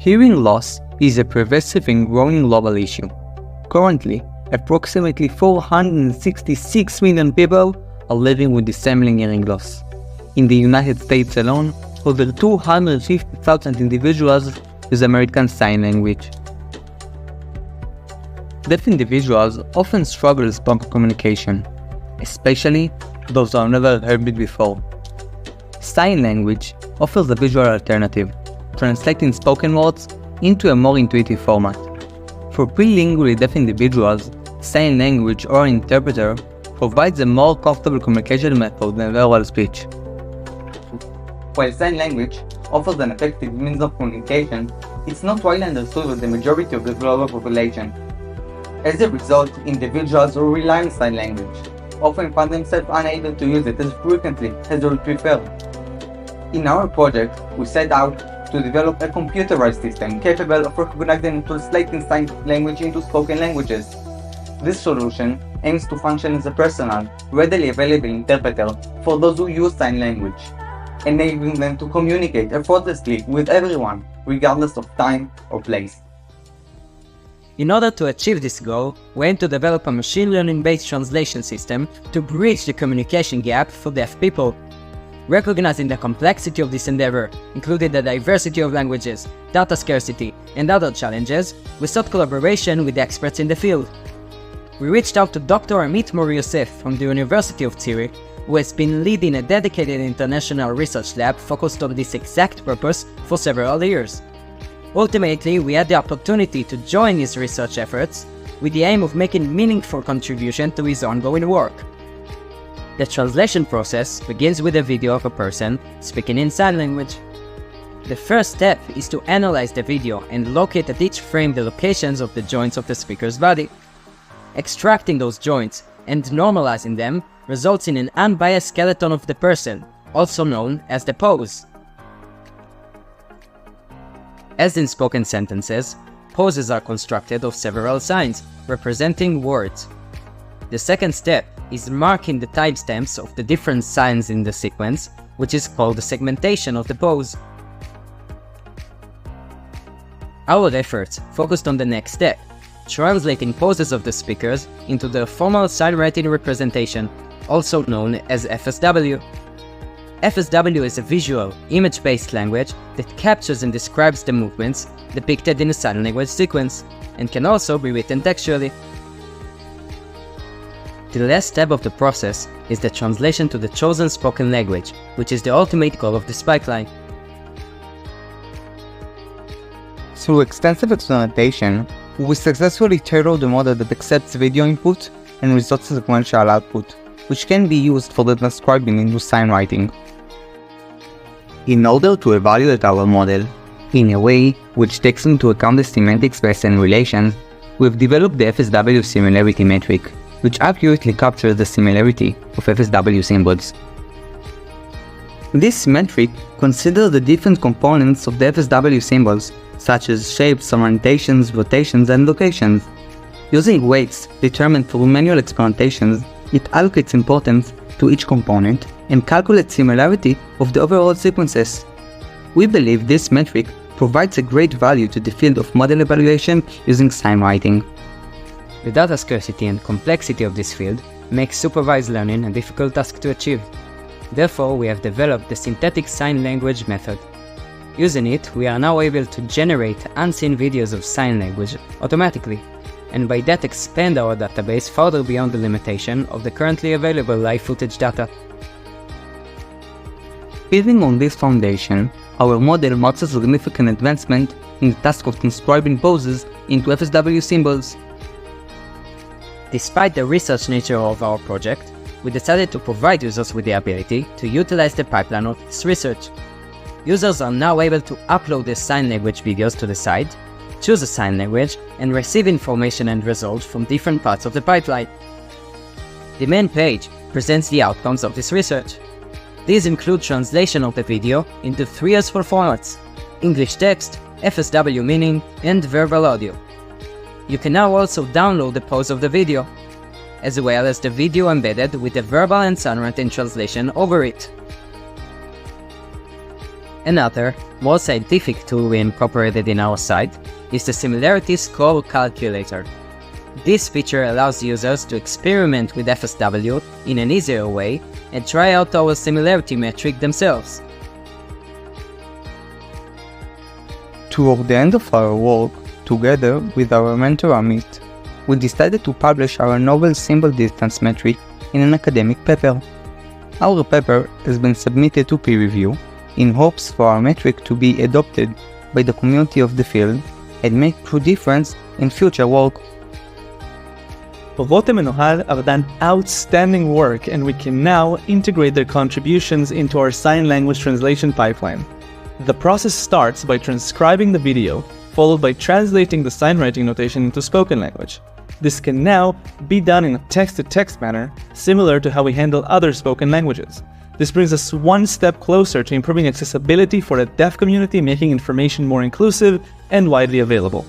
Hearing loss is a pervasive and growing global issue. Currently, approximately 466 million people are living with disabling hearing loss. In the United States alone, over 250,000 individuals use American Sign Language. Deaf individuals often struggle with spoken communication, especially those who have never heard it before. Sign language offers a visual alternative, translating spoken words into a more intuitive format. For bilingually deaf individuals, sign language or an interpreter provides a more comfortable communication method than verbal speech. While sign language offers an effective means of communication, it's not widely understood by the majority of the global population. As a result, individuals who rely on sign language often find themselves unable to use it as frequently as they would prefer. In our project, we set out to develop a computerized system capable of recognizing and translating sign language into spoken languages. This solution aims to function as a personal, readily available interpreter for those who use sign language, enabling them to communicate effortlessly with everyone, regardless of time or place. In order to achieve this goal, we aim to develop a machine learning-based translation system to bridge the communication gap for deaf people. Recognizing the complexity of this endeavor, including the diversity of languages, data scarcity, and other challenges, we sought collaboration with experts in the field. We reached out to Dr. Amit Mor-Yosef from the University of Zurich, who has been leading a dedicated international research lab focused on this exact purpose for several years. Ultimately, we had the opportunity to join his research efforts with the aim of making meaningful contribution to his ongoing work. The translation process begins with a video of a person speaking in sign language. The first step is to analyze the video and locate at each frame the locations of the joints of the speaker's body. Extracting those joints and normalizing them results in an unbiased skeleton of the person, also known as the pose. As in spoken sentences, poses are constructed of several signs representing words. The second step is marking the timestamps of the different signs in the sequence, which is called the segmentation of the pose. Our efforts focused on the next step, translating poses of the speakers into their formal sign writing representation, also known as FSW. FSW is a visual, image-based language that captures and describes the movements depicted in a sign language sequence, and can also be written textually. The last step of the process is the translation to the chosen spoken language, which is the ultimate goal of this pipeline. Through extensive experimentation, we successfully tailored the model that accepts video input and results in sequential output, which can be used for the transcribing into sign writing. In order to evaluate our model in a way which takes into account the semantic space and relations, we've developed the FSW similarity metric, which accurately captures the similarity of FSW symbols. This metric considers the different components of the FSW symbols, such as shapes, orientations, rotations, and locations. Using weights determined through manual experimentations, it allocates importance to each component and calculates similarity of the overall sequences. We believe this metric provides a great value to the field of model evaluation using sign writing. The data scarcity and complexity of this field makes supervised learning a difficult task to achieve. Therefore, we have developed the synthetic sign language method. Using it, we are now able to generate unseen videos of sign language automatically, and by that expand our database further beyond the limitation of the currently available live footage data. Building on this foundation, our model marks a significant advancement in the task of transcribing poses into FSW symbols. Despite the research nature of our project, we decided to provide users with the ability to utilize the pipeline of this research. Users are now able to upload their sign language videos to the site, choose a sign language, and receive information and results from different parts of the pipeline. The main page presents the outcomes of this research. These include translation of the video into 3 useful formats: English text, FSW meaning, and verbal audio. You can now also download the pose of the video, as well as the video embedded with the verbal and sound writing translation over it. Another, more scientific tool we incorporated in our site is the Similarity Score Calculator. This feature allows users to experiment with FSW in an easier way and try out our similarity metric themselves. Toward the end of our work, together with our mentor Amit, we decided to publish our novel symbol distance metric in an academic paper. Our paper has been submitted to peer review in hopes for our metric to be adopted by the community of the field and make true difference in future work. Rotem and Ohad have done outstanding work, and we can now integrate their contributions into our sign language translation pipeline. The process starts by transcribing the video, followed by translating the sign writing notation into spoken language. This can now be done in a text-to-text manner, similar to how we handle other spoken languages. This brings us one step closer to improving accessibility for the deaf community, making information more inclusive and widely available.